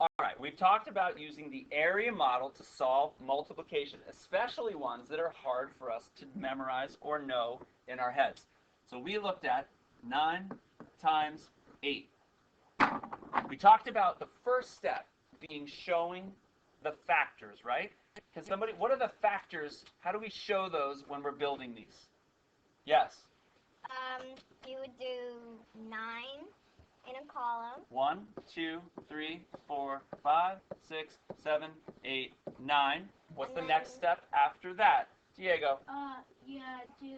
All right, we've talked about using the area model to solve multiplication, especially ones that are hard for us to memorize or know in our heads. So we looked at 9 times 8. We talked about the first step being showing the factors, right? Can somebody, what are the factors? How do we show those when we're building these? Yes. You would do 9 in a column. 1, 2, 3, 4, 5, 6, 7, 8, 9. What's the next step after that? Diego. You do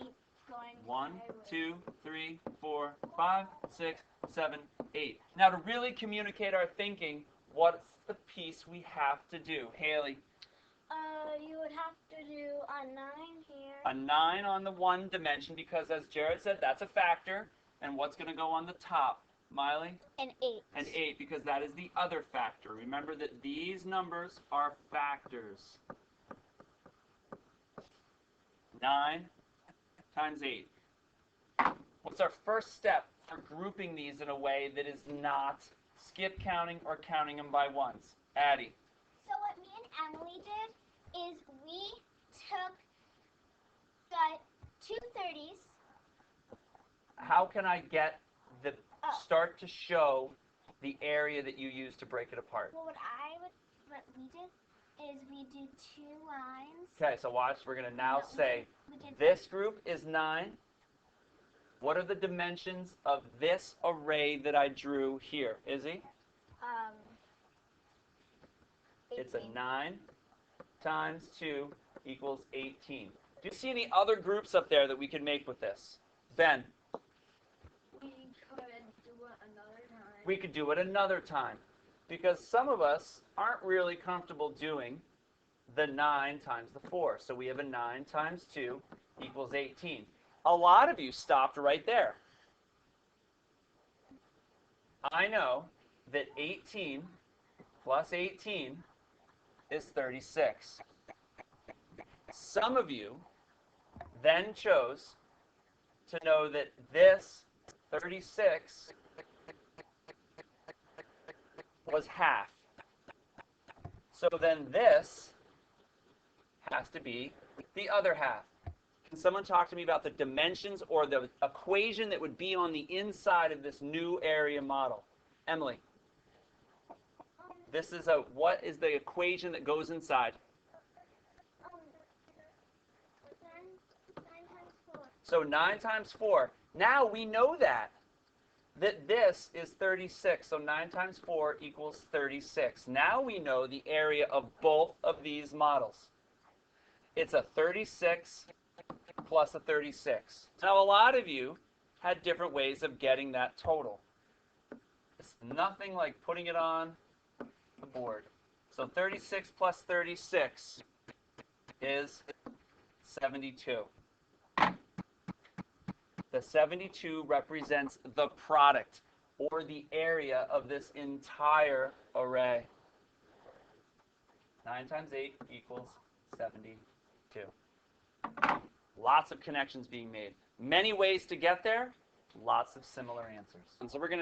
8 going 1, 2, 3, 4, 5, 6, 7, 8. Now to really communicate our thinking, what's the piece we have to do? Haley. You would have to do a 9 here. A 9 on the one dimension because, as Jared said, that's a factor. And what's going to go on the top? Miley? An 8. An 8 because that is the other factor. Remember that these numbers are factors. 9 times 8. What's our first step for grouping these in a way that is not skip counting or counting them by ones? Addie. So what me and Emily did is we took the 2 30s. How can I get the start to show the area that you use to break it apart? Well, what we did is we did 2 lines. Okay, so watch. We're going to now say this group is 9. What are the dimensions of this array that I drew here? Izzy? 18. It's a 9 times 2 equals 18. Do you see any other groups up there that we can make with this? Ben? We could do it another time because some of us aren't really comfortable doing the 9 times the 4. So we have a 9 times 2 equals 18. A lot of you stopped right there. I know that 18 plus 18 is 36. Some of you then chose to know that this 36 was half. So then this has to be the other half. Can someone talk to me about the dimensions or the equation that would be on the inside of this new area model? Emily. This is what is the equation that goes inside? 9 times 4. So 9 times 4. Now we know that this is 36. So 9 times 4 equals 36. Now we know the area of both of these models. It's a 36 plus a 36. Now a lot of you had different ways of getting that total. It's nothing like putting it on the board. So 36 plus 36 is 72. The 72 represents the product or the area of this entire array. 9 times 8 equals 72. Lots of connections being made. Many ways to get there, lots of similar answers. And so we're going to